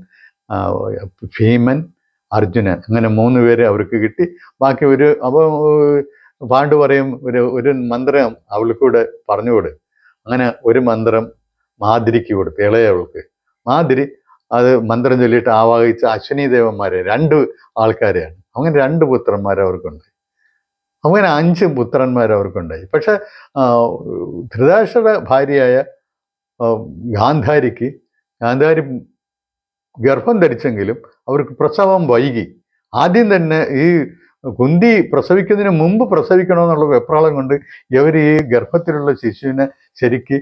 ഭീമൻ, അർജുനൻ, അങ്ങനെ 3 പേര് അവർക്ക് കിട്ടി. ബാക്കി അപ്പോൾ പാണ്ഡു പറയും ഒരു മന്ത്രം അവൾക്കൂടെ പറഞ്ഞുകൊട്. അങ്ങനെ ഒരു മന്ത്രം മാതിരിക്ക് കൊടുത്തു, ഇളയവൾക്ക്. മാതിരി അത് മന്ത്രം ചൊല്ലിയിട്ട് ആവാഹിച്ച അശ്വിനി ദേവന്മാരെ 2 ആൾക്കാരെയാണ്. അങ്ങനെ 2 പുത്രന്മാർ അവർക്കുണ്ടായി. അങ്ങനെ 5 പുത്രന്മാർ അവർക്കുണ്ടായി. പക്ഷെ ധൃതരാഷ്ട്രയുടെ ഭാര്യയായ ഗാന്ധാരി ഗർഭം ധരിച്ചെങ്കിലും അവർക്ക് പ്രസവം വൈകി. ആദ്യം തന്നെ ഈ കുന്തി പ്രസവിക്കുന്നതിന് മുമ്പ് പ്രസവിക്കണമെന്നുള്ള വെപ്രാളം കൊണ്ട് ഇവർ ഈ ഗർഭത്തിലുള്ള ശിശുവിനെ ശരിക്ക്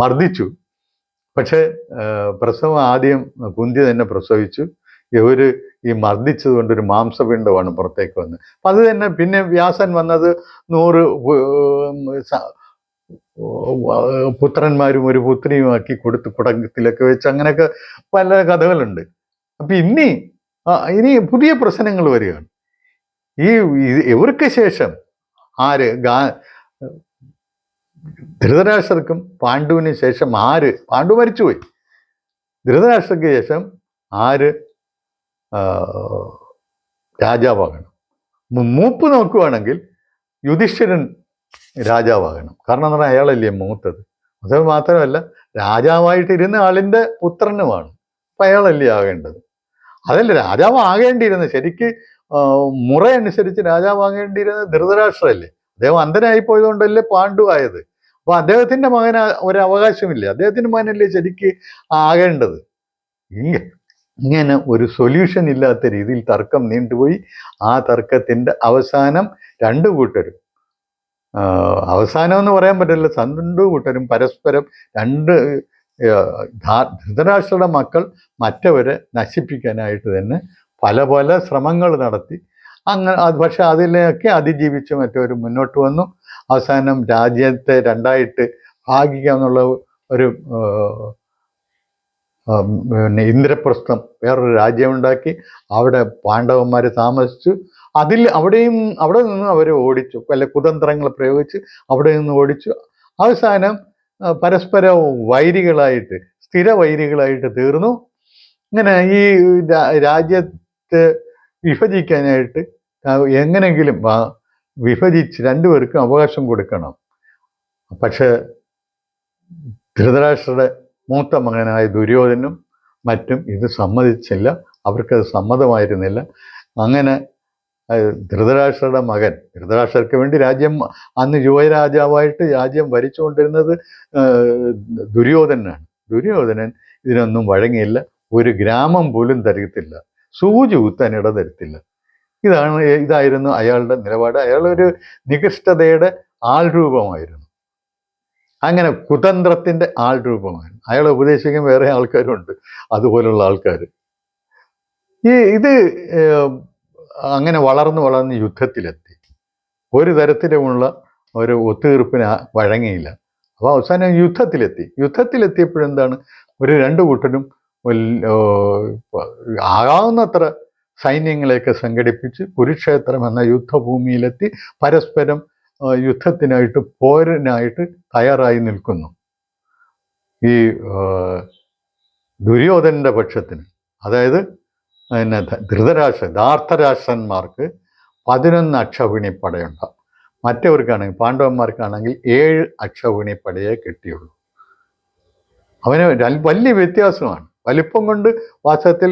മർദ്ദിച്ചു. പക്ഷെ പ്രസവം ആദ്യം കുന്തി തന്നെ പ്രസവിച്ചു. ഇവർ ഈ മർദ്ദിച്ചത് കൊണ്ടൊരു മാംസപിണ്ഡമാണ് പുറത്തേക്ക് വന്നത്. അപ്പം അത് തന്നെ പിന്നെ വ്യാസൻ വന്നത് 100 പുത്രന്മാരും ഒരു പുത്രിയുമാക്കി കൊടുത്ത് കുടത്തിലൊക്കെ വെച്ച് അങ്ങനെയൊക്കെ പല കഥകളുണ്ട്. അപ്പം ഇനി പുതിയ പ്രശ്നങ്ങൾ വരികയാണ്. ഇവർക്ക് ശേഷം ധൃതരാഷ്ട്രർക്കും പാണ്ഡുവിന് ശേഷം പാണ്ഡു മരിച്ചുപോയി. ധൃതരാഷ്ട്രക്ക് ശേഷം ആ, രാജാവാകണം. മൂപ്പ് നോക്കുവാണെങ്കിൽ യുധിഷ്ഠിരൻ രാജാവാകണം. കാരണം എന്ന് പറഞ്ഞാൽ അയാളല്ലേ മൂത്തത്. അത് മാത്രമല്ല, രാജാവായിട്ടിരുന്ന ആളിൻ്റെ പുത്രനുമാണ്. അപ്പം അയാളല്ലേ ആകേണ്ടത്. അതല്ല രാജാവാകേണ്ടിയിരുന്നത്. ശരിക്ക് മുറ അനുസരിച്ച് രാജാവാകേണ്ടിയിരുന്നത് ധൃതരാഷ്ട്രല്ലേ. അദ്ദേഹം അന്ധനായി പോയതുകൊണ്ടല്ലേ പാണ്ഡു ആയത്. അപ്പൊ അദ്ദേഹത്തിന്റെ മകന് ഒരു അവകാശമില്ല. അദ്ദേഹത്തിന്റെ മകനല്ലേ ശരിക്ക് ആകേണ്ടത്. ഇങ്ങനെ ഒരു സൊല്യൂഷൻ ഇല്ലാത്ത രീതിയിൽ തർക്കം നീണ്ടുപോയി. ആ തർക്കത്തിന്റെ അവസാനം രണ്ടു കൂട്ടരും, അവസാനം എന്ന് പറയാൻ പറ്റില്ല, രണ്ടു കൂട്ടരും പരസ്പരം ധൃതരാഷ്ട്രയുടെ മക്കൾ മറ്റവരെ നശിപ്പിക്കാനായിട്ട് തന്നെ പല പല ശ്രമങ്ങൾ നടത്തി. അങ്ങനെ പക്ഷെ അതിലേക്ക് അതിജീവിച്ച് മറ്റവർ മുന്നോട്ട് വന്നു. അവസാനം രാജ്യത്തെ രണ്ടായിട്ട് ഭാഗിക്കാന്നുള്ള ഒരു പിന്നെ ഇന്ദ്രപ്രസ്ഥം വേറൊരു രാജ്യമുണ്ടാക്കി. അവിടെ പാണ്ഡവന്മാർ താമസിച്ചു. അവിടെ നിന്ന് അവർ ഓടിച്ചു, വല്ല കുതന്ത്രങ്ങൾ പ്രയോഗിച്ച് അവിടെ നിന്ന് ഓടിച്ചു. അവസാനം പരസ്പര വൈരികളായിട്ട്, സ്ഥിര വൈരികളായിട്ട് തീർന്നു. ഇങ്ങനെ ഈ രാജ്യത്തെ വിഭജിക്കാനായിട്ട് എങ്ങനെങ്കിലും വിഭജിച്ച് രണ്ടുപേർക്കും അവകാശം കൊടുക്കണം. പക്ഷെ ധൃതരാഷ്ട്രയുടെ മൂത്ത മകനായ ദുര്യോധനും മറ്റും ഇത് സമ്മതിച്ചില്ല. അവർക്കത് സമ്മതമായിരുന്നില്ല. അങ്ങനെ ധൃതരാഷ്ട്രയുടെ മകൻ, ധൃതരാഷ്ട്രർക്ക് വേണ്ടി രാജ്യം അന്ന് യുവരാജാവായിട്ട് രാജ്യം ഭരിച്ചുകൊണ്ടിരുന്നത് ദുര്യോധനാണ്. ദുര്യോധനൻ ഇതിനൊന്നും വഴങ്ങിയില്ല. ഒരു ഗ്രാമം പോലും തരത്തില്ല, സൂചി കുത്താൻ ഇട തരത്തില്ല. ഇതായിരുന്നു അയാളുടെ നിലപാട്. അയാളൊരു നികൃഷ്ടതയുടെ ആൾരൂപമായിരുന്നു. അങ്ങനെ കുതന്ത്രത്തിന്റെ ആൾരൂപമായിരുന്നു. അയാളെ ഉപദേശിക്കാൻ വേറെ ആൾക്കാരുണ്ട്, അതുപോലുള്ള ആൾക്കാർ. ഇത് അങ്ങനെ വളർന്ന് യുദ്ധത്തിലെത്തി. ഒരു തരത്തിലുമുള്ള ഒരു ഒത്തുതീർപ്പിന് വഴങ്ങിയില്ല. അപ്പോൾ അവസാനം യുദ്ധത്തിലെത്തിയപ്പോഴെന്താണ്, ഒരു രണ്ടു കൂട്ടരും ആകാവുന്നത്ര സൈന്യങ്ങളെയൊക്കെ സംഘടിപ്പിച്ച് കുരുക്ഷേത്രം എന്ന യുദ്ധഭൂമിയിലെത്തി പരസ്പരം യുദ്ധത്തിനായിട്ട്, പോരിനായിട്ട് തയ്യാറായി നിൽക്കുന്നു. ഈ ദുര്യോധനന്റെ പക്ഷത്തിന്, അതായത് പിന്നെ ധാർത്തരാഷ്ട്രന്മാർക്ക് 11 അക്ഷൗഹിണിപ്പടയുണ്ടാവും. മറ്റവർക്കാണെങ്കിൽ, പാണ്ഡവന്മാർക്കാണെങ്കിൽ 7 അക്ഷൗഹിണിപ്പടയെ കിട്ടിയുള്ളൂ. അവന് വലിയ വ്യത്യാസമാണ്. വലിപ്പം കൊണ്ട് വാസ്തവത്തിൽ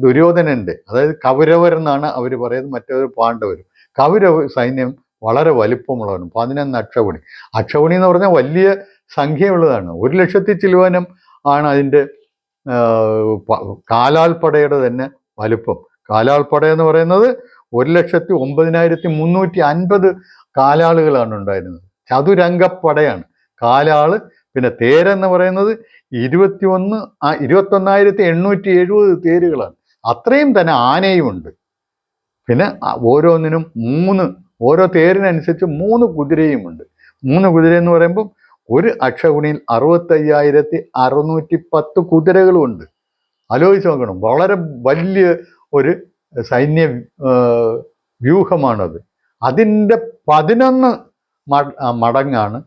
ദുര്യോധനന്റെ, അതായത് കൗരവർ എന്നാണ് അവർ പറയുന്നത്, മറ്റൊരു പാണ്ഡവരും. കൗരവ സൈന്യം വളരെ വലിപ്പമുള്ളവരും. 11 അക്ഷൗഹിണി. അക്ഷൗഹിണി എന്ന് പറഞ്ഞാൽ വലിയ സംഖ്യയുള്ളതാണ്. 1,00,000 ചില്ലുവാനം ആണ് അതിൻ്റെ കാലാൾപ്പടയുടെ തന്നെ വലിപ്പം. കാലാൾപ്പട എന്ന് പറയുന്നത് 1,09,350 കാലാളുകളാണ് ഉണ്ടായിരുന്നത്. ചതുരംഗപ്പടയാണ് കാലാള്. പിന്നെ തേരെന്ന് പറയുന്നത് 21,870 തേരുകളാണ്. അത്രയും തന്നെ ആനയുമുണ്ട്. പിന്നെ ഓരോന്നിനും ഓരോ തേരിനനുസരിച്ച് 3 കുതിരയുമുണ്ട്. 3 കുതിര എന്ന് പറയുമ്പം ഒരു അക്ഷൗഹിണിയിൽ 65,610 കുതിരകളുമുണ്ട്. ആലോചിച്ച് നോക്കണം. വളരെ വലിയ ഒരു സൈന്യ വ്യൂഹമാണത്. അതിൻ്റെ 11 മടങ്ങാണ്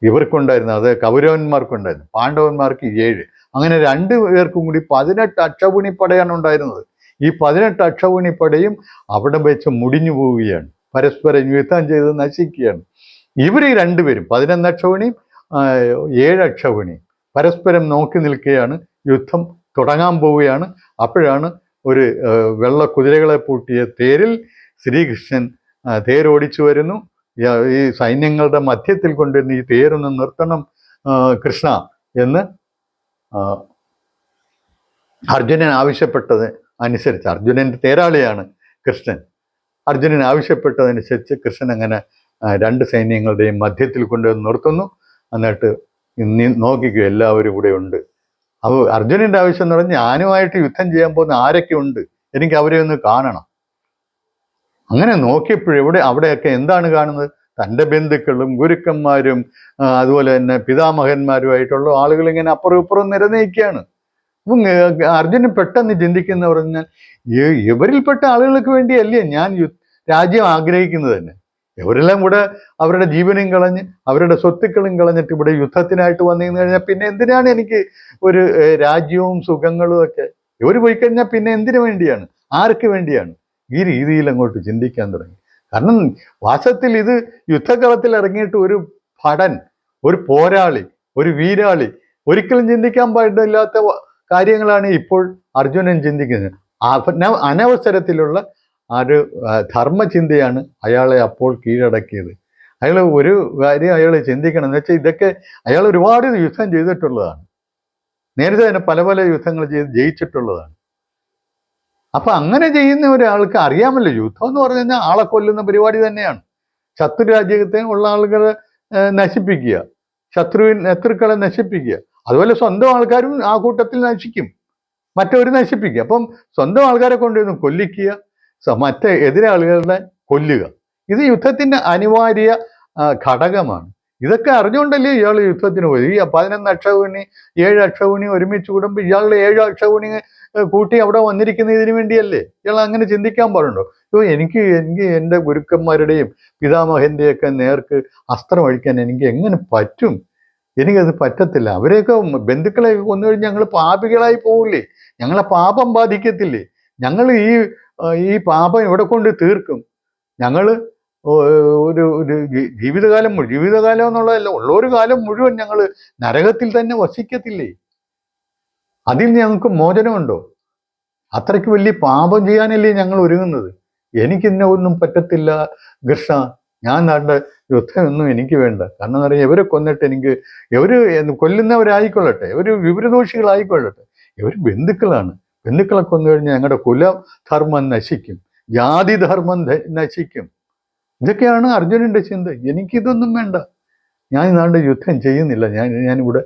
ഇവർക്കുണ്ടായിരുന്നത്. അത് കൗരവന്മാർക്കുണ്ടായിരുന്നു. പാണ്ഡവന്മാർക്ക് 7. അങ്ങനെ 2 പേർക്കും കൂടി 18 അക്ഷൗഹിണിപ്പടയാണ് ഉണ്ടായിരുന്നത്. ഈ 18 അക്ഷൗഹിണിപ്പടയും അവിടെ വെച്ച് മുടിഞ്ഞു പോവുകയാണ്. പരസ്പരം യുദ്ധം ചെയ്ത് നശിക്കുകയാണ്. ഇവർ 2 പേരും 11 അക്ഷൗഹിണിയും 7 അക്ഷൗഹിണിയും പരസ്പരം നോക്കി നിൽക്കുകയാണ്. യുദ്ധം തുടങ്ങാൻ പോവുകയാണ്. അപ്പോഴാണ് ഒരു വെള്ള കുതിരകളെ പൂട്ടിയ തേരിൽ ശ്രീകൃഷ്ണൻ തേരോടിച്ചു വരുന്നു. ഈ സൈന്യങ്ങളുടെ മധ്യത്തിൽ കൊണ്ടുവന്ന് ഈ തേരൊന്ന് നിർത്തണം കൃഷ്ണ എന്ന് അർജുനൻ ആവശ്യപ്പെട്ടത് അനുസരിച്ച്, അർജുനൻ്റെ തേരാളിയാണ് കൃഷ്ണൻ. അർജുനൻ ആവശ്യപ്പെട്ടതനുസരിച്ച് കൃഷ്ണൻ അങ്ങനെ 2 സൈന്യങ്ങളുടെയും മധ്യത്തിൽ കൊണ്ടുവന്ന് നിർത്തുന്നു. എന്നിട്ട് നോക്കിക്കോ, എല്ലാവരും ഇവിടെ ഉണ്ട്. അപ്പോൾ അർജുനൻ്റെ ആവശ്യം എന്ന് പറഞ്ഞാൽ, ഞാനുമായിട്ട് യുദ്ധം ചെയ്യാൻ പോകുന്ന ആരൊക്കെ ഉണ്ട്, എനിക്ക് അവരെ ഒന്ന് കാണണം. അങ്ങനെ നോക്കിയപ്പോഴെവിടെ അവിടെയൊക്കെ എന്താണ് കാണുന്നത്? തൻ്റെ ബന്ധുക്കളും ഗുരുക്കന്മാരും അതുപോലെ തന്നെ പിതാമഹന്മാരുമായിട്ടുള്ള ആളുകൾ ഇങ്ങനെ അപ്പുറം ഇപ്പുറം നിരന്നിരിക്കുകയാണ്. അപ്പം അർജുനൻ പെട്ടെന്ന് ചിന്തിക്കുന്ന പറഞ്ഞാൽ, ഇവരിൽപ്പെട്ട ആളുകൾക്ക് വേണ്ടിയല്ലേ ഞാൻ രാജ്യം ആഗ്രഹിക്കുന്നത് തന്നെ. ഇവരെല്ലാം കൂടെ അവരുടെ ജീവനും കളഞ്ഞ് അവരുടെ സ്വത്തുക്കളും കളഞ്ഞിട്ട് ഇവിടെ യുദ്ധത്തിനായിട്ട് വന്നിരുന്നു കഴിഞ്ഞാൽ പിന്നെ എന്തിനാണ് എനിക്ക് ഒരു രാജ്യവും സുഖങ്ങളും ഒക്കെ? ഇവർ പോയി കഴിഞ്ഞാൽ പിന്നെ എന്തിനു വേണ്ടിയാണ്, ആർക്ക് വേണ്ടിയാണ്? ഈ രീതിയിൽ അങ്ങോട്ട് ചിന്തിക്കാൻ തുടങ്ങി. കാരണം വാസ്തവത്തിൽ ഇത് യുദ്ധകളത്തിൽ ഇറങ്ങിയിട്ട് ഒരു ഭടൻ, ഒരു പോരാളി, ഒരു വീരാളി ഒരിക്കലും ചിന്തിക്കാൻ പാടില്ലാത്ത കാര്യങ്ങളാണ് ഇപ്പോൾ അർജുനൻ ചിന്തിക്കുന്നത്. അനവസരത്തിലുള്ള ഒരു ധർമ്മചിന്തയാണ് അയാളെ അപ്പോൾ കീഴടക്കിയത്. അയാൾ ഒരു കാര്യം അയാൾ ചിന്തിക്കണം എന്ന് വെച്ചാൽ, ഇതൊക്കെ അയാൾ ഒരുപാട് യുദ്ധം ചെയ്തിട്ടുള്ളതാണ്, നേരത്തെ തന്നെ പല പല യുദ്ധങ്ങൾ ചെയ്ത് ജയിച്ചിട്ടുള്ളതാണ്. അപ്പൊ അങ്ങനെ ചെയ്യുന്ന ഒരാൾക്ക് അറിയാമല്ലോ, യുദ്ധം എന്ന് പറഞ്ഞു കഴിഞ്ഞാൽ ആളെ കൊല്ലുന്ന പരിപാടി തന്നെയാണ്. ശത്രു രാജ്യത്തെ ഉള്ള ആളുകളെ നശിപ്പിക്കുക, ശത്രുക്കളെ നശിപ്പിക്കുക. അതുപോലെ സ്വന്തം ആൾക്കാരും ആ കൂട്ടത്തിൽ നശിക്കും, മറ്റവർ നശിപ്പിക്കുക. അപ്പം സ്വന്തം ആൾക്കാരെ കൊണ്ടുവന്ന് കൊല്ലിക്കുക, മറ്റേ എതിരാളികളെ കൊല്ലുക. ഇത് യുദ്ധത്തിന്റെ അനിവാര്യ ഘടകമാണ്. ഇതൊക്കെ അറിഞ്ഞുകൊണ്ടല്ലേ ഇയാൾ യുദ്ധത്തിന് പോയി. ഈ 11 അക്ഷൗഹിണി 7 അക്ഷൗഹിണി ഒരുമിച്ച് കൂടുമ്പോൾ ഇയാളുടെ 7 അക്ഷൗഹിണി കൂട്ടി അവിടെ വന്നിരിക്കുന്ന ഇതിനു വേണ്ടിയല്ലേ? ഇയാൾ അങ്ങനെ ചിന്തിക്കാൻ പാടുണ്ടോ? എനിക്ക് എൻ്റെ ഗുരുക്കന്മാരുടെയും പിതാമഹന്റെയൊക്കെ നേർക്ക് അസ്ത്രം അഴിക്കാൻ എനിക്ക് എങ്ങനെ പറ്റും? എനിക്കത് പറ്റത്തില്ല. അവരെയൊക്കെ ബന്ധുക്കളെയൊക്കെ കൊന്നു കഴിഞ്ഞ് ഞങ്ങൾ പാപികളായി പോകില്ലേ? ഞങ്ങളെ പാപം ബാധിക്കത്തില്ലേ? ഞങ്ങൾ ഈ പാപം ഇവിടെ കൊണ്ട് തീർക്കും. ഞങ്ങൾ ഒരു ജീവിതകാലം എന്നുള്ളതല്ല, ഉള്ളൊരു കാലം മുഴുവൻ ഞങ്ങൾ നരകത്തിൽ തന്നെ വസിക്കത്തില്ലേ? അതിൽ ഞങ്ങൾക്ക് മോചനമുണ്ടോ? അത്രയ്ക്ക് വലിയ പാപം ചെയ്യാനല്ലേ ഞങ്ങൾ ഒരുങ്ങുന്നത്? എനിക്കിന്നെ ഒന്നും പറ്റത്തില്ല കൃഷ്ണ, ഞാൻ നാട്ടെ യുദ്ധമൊന്നും എനിക്ക് വേണ്ട. കാരണം എന്ന് പറഞ്ഞാൽ ഇവരെ കൊന്നിട്ട് എനിക്ക്, ഇവര് കൊല്ലുന്നവരായിക്കൊള്ളട്ടെ, ഇവര് വിവരദോഷികളായിക്കൊള്ളട്ടെ, ഇവർ ബന്ധുക്കളാണ്. ബന്ധുക്കളെ കൊന്നു കഴിഞ്ഞാൽ ഞങ്ങളുടെ കുലധർമ്മം നശിക്കും, ജാതിധർമ്മം നശിക്കും. ഇതൊക്കെയാണ് അർജുനന്റെ ചിന്ത. എനിക്കിതൊന്നും വേണ്ട, ഞാൻ നാണ്ട് യുദ്ധം ചെയ്യുന്നില്ല, ഞാനിവിടെ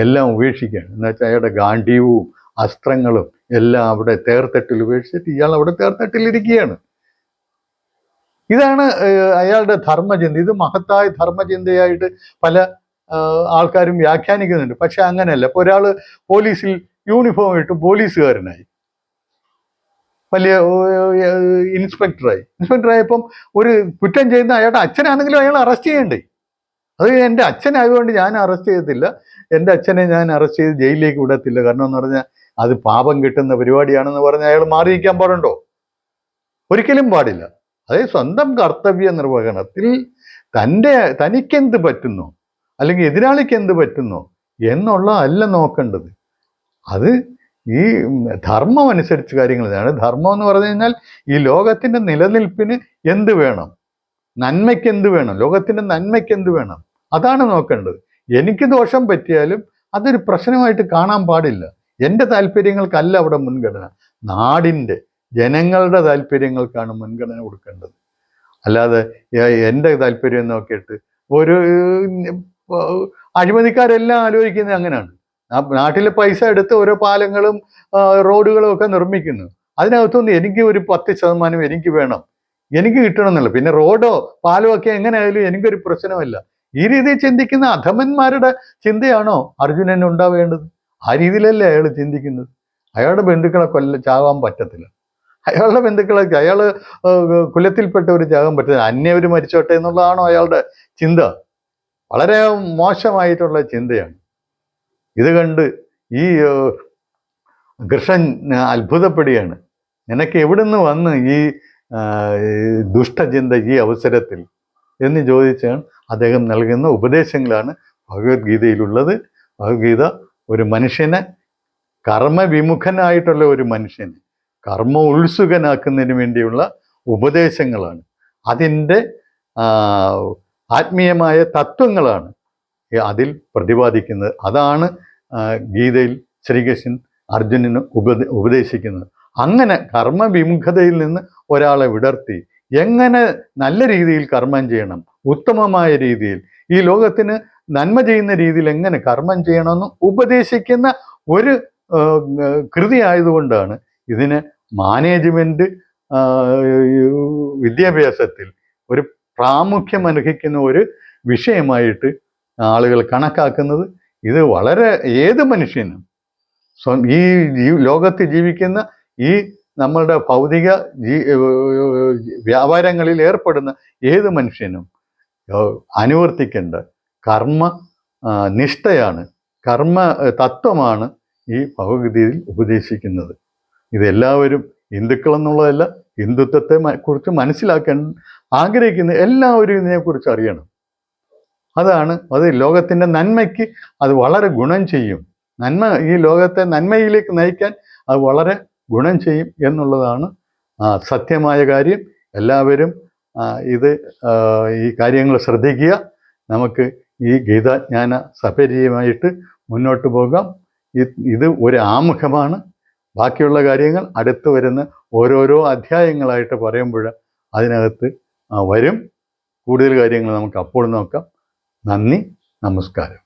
എല്ലാം ഉപേക്ഷിക്കുകയാണ്. എന്നുവെച്ചാൽ അയാളുടെ ഗാന്ഡീവവും അസ്ത്രങ്ങളും എല്ലാം അവിടെ തേർത്തട്ടിൽ ഉപേക്ഷിച്ചിട്ട് ഇയാൾ അവിടെ തേർത്തട്ടിലിരിക്കുകയാണ്. ഇതാണ് അയാളുടെ ധർമ്മചിന്ത. ഇത് മഹത്തായ ധർമ്മചിന്തയായിട്ട് പല ആൾക്കാരും വ്യാഖ്യാനിക്കുന്നുണ്ട്. പക്ഷെ അങ്ങനെയല്ല. ഇപ്പൊ ഒരാള് പോലീസിൽ യൂണിഫോം ഇട്ട് പോലീസുകാരനായി, വലിയ ഇൻസ്പെക്ടറായപ്പം ഒരു കുറ്റം ചെയ്യുന്ന അയാളുടെ അച്ഛനാണെങ്കിലും അയാൾ അറസ്റ്റ് ചെയ്യണ്ടേ? അത് എൻ്റെ അച്ഛനായതുകൊണ്ട് ഞാൻ അറസ്റ്റ് ചെയ്യത്തില്ല, എൻ്റെ അച്ഛനെ ഞാൻ അറസ്റ്റ് ചെയ്ത് ജയിലിലേക്ക് വിടത്തില്ല, കാരണം എന്ന് പറഞ്ഞാൽ അത് പാപം കിട്ടുന്ന പരിപാടിയാണെന്ന് പറഞ്ഞാൽ അയാൾ മാറി നിൽക്കാൻ പാടുണ്ടോ? ഒരിക്കലും പാടില്ല. അതായത് സ്വന്തം കർത്തവ്യ നിർവഹണത്തിൽ തനിക്കെന്ത് പറ്റുന്നോ അല്ലെങ്കിൽ എതിരാളിക്ക് എന്ത് പറ്റുന്നോ എന്നുള്ളതല്ല നോക്കേണ്ടത്. അത് ഈ ധർമ്മം അനുസരിച്ച് കാര്യങ്ങളാണ്. ധർമ്മം എന്ന് പറഞ്ഞു കഴിഞ്ഞാൽ ഈ ലോകത്തിന്റെ നിലനിൽപ്പിന് എന്ത് വേണം, നന്മയ്ക്ക് എന്ത് വേണം, ലോകത്തിന്റെ നന്മയ്ക്ക് എന്ത് വേണം, അതാണ് നോക്കേണ്ടത്. എനിക്ക് ദോഷം പറ്റിയാലും അതൊരു പ്രശ്നമായിട്ട് കാണാൻ പാടില്ല. എൻ്റെ താല്പര്യങ്ങൾക്കല്ല അവിടെ മുൻഗണന, നാടിൻ്റെ ജനങ്ങളുടെ താല്പര്യങ്ങൾക്കാണ് മുൻഗണന കൊടുക്കേണ്ടത്. അല്ലാതെ എൻ്റെ താല്പര്യം നോക്കിയിട്ട് ഒരു അഴിമതിക്കാരെല്ലാം ആലോചിക്കുന്നത് അങ്ങനെയാണ്. നാട്ടിലെ പൈസ എടുത്ത് ഓരോ പാലങ്ങളും റോഡുകളും ഒക്കെ നിർമ്മിക്കുന്നു. അതിനകത്തുനിന്ന് എനിക്ക് ഒരു 10% എനിക്ക് വേണം, എനിക്ക് കിട്ടണമെന്നല്ല. പിന്നെ റോഡോ പാലോ ഒക്കെ എങ്ങനെയായാലും എനിക്കൊരു പ്രശ്നമല്ല. ഈ രീതിയിൽ ചിന്തിക്കുന്ന അധമന്മാരുടെ ചിന്തയാണോ അർജുനന് ഉണ്ടാവേണ്ടത്? ആ രീതിയിലല്ലേ അയാൾ ചിന്തിക്കുന്നത്. അയാളുടെ ബന്ധുക്കളെ ചാകാൻ പറ്റത്തില്ല, അയാളുടെ ബന്ധുക്കളെ അയാൾ കുലത്തിൽപ്പെട്ട ഒരു ചാകാൻ പറ്റത്തില്ല, അന്യവർ മരിച്ചോട്ടെ എന്നുള്ളതാണോ അയാളുടെ ചിന്ത? വളരെ മോശമായിട്ടുള്ള ചിന്തയാണ്. ഇത് കണ്ട് ഈ കൃഷ്ണൻ അത്ഭുതപ്പെടുകയാണ്. നിനക്ക് എവിടുന്ന് വന്ന് ഈ ദുഷ്ടചിന്ത ഈ അവസരത്തിൽ എന്ന് ചോദിച്ചാണ് അദ്ദേഹം നൽകുന്ന ഉപദേശങ്ങളാണ് ഭഗവത്ഗീതയിലുള്ളത്. ഭഗവത്ഗീത ഒരു മനുഷ്യനെ, കർമ്മവിമുഖനായിട്ടുള്ള ഒരു മനുഷ്യനെ കർമ്മ ഉത്സുകനാക്കുന്നതിന് വേണ്ടിയുള്ള ഉപദേശങ്ങളാണ്. അതിൻ്റെ ആത്മീയമായ തത്വങ്ങളാണ് അതിൽ പ്രതിപാദിക്കുന്നത്. അതാണ് ഗീതയിൽ ശ്രീകൃഷ്ണൻ അർജുനന് ഉപദേശിക്കുന്നത്. അങ്ങനെ കർമ്മവിമുഖതയിൽ നിന്ന് ഒരാളെ വിടർത്തി എങ്ങനെ നല്ല രീതിയിൽ കർമ്മം ചെയ്യണം, ഉത്തമമായ രീതിയിൽ ഈ ലോകത്തിന് നന്മ ചെയ്യുന്ന രീതിയിൽ എങ്ങനെ കർമ്മം ചെയ്യണമെന്ന് ഉപദേശിക്കുന്ന ഒരു കൃതി ആയതുകൊണ്ടാണ് ഇതിന് മാനേജ്മെന്റ് വിദ്യാഭ്യാസത്തിൽ ഒരു പ്രാമുഖ്യം അർഹിക്കുന്ന ഒരു വിഷയമായിട്ട് ആളുകൾ കണക്കാക്കുന്നത്. ഇത് വളരെ ഏത് മനുഷ്യനും ഈ ലോകത്ത് ജീവിക്കുന്ന ഈ നമ്മളുടെ ഭൗതിക വ്യാപാരങ്ങളിൽ ഏർപ്പെടുന്ന ഏത് മനുഷ്യനും അനുവർത്തിക്കേണ്ട കർമ്മ നിഷ്ഠയാണ്, കർമ്മ തത്വമാണ് ഈ ഭഗവത്ഗീതയിൽ ഉപദേശിക്കുന്നത്. ഇതെല്ലാവരും ഹിന്ദുക്കളെന്നുള്ളതല്ല, ഹിന്ദുത്വത്തെ കുറിച്ച് മനസ്സിലാക്കാൻ ആഗ്രഹിക്കുന്ന എല്ലാവരും ഇതിനെക്കുറിച്ച് അറിയണം. അത് ലോകത്തിൻ്റെ നന്മയ്ക്ക് അത് വളരെ ഗുണം ചെയ്യും. ഈ ലോകത്തെ നന്മയിലേക്ക് നയിക്കാൻ അത് വളരെ ഗുണം ചെയ്യും എന്നുള്ളതാണ് സത്യമായ കാര്യം. എല്ലാവരും ഈ കാര്യങ്ങൾ ശ്രദ്ധിക്കുക. നമുക്ക് ഈ ഗീതാജ്ഞാന സപര്യമായിട്ട് മുന്നോട്ട് പോകാം. ഇത് ഒരു ആമുഖമാണ്. ബാക്കിയുള്ള കാര്യങ്ങൾ അടുത്ത് വരുന്ന ഓരോരോ അധ്യായങ്ങളായിട്ട് പറയുമ്പോൾ അതിനകത്ത് വരും. കൂടുതൽ കാര്യങ്ങൾ നമുക്ക് അപ്പോൾ നോക്കാം. നന്ദി, നമസ്കാരം.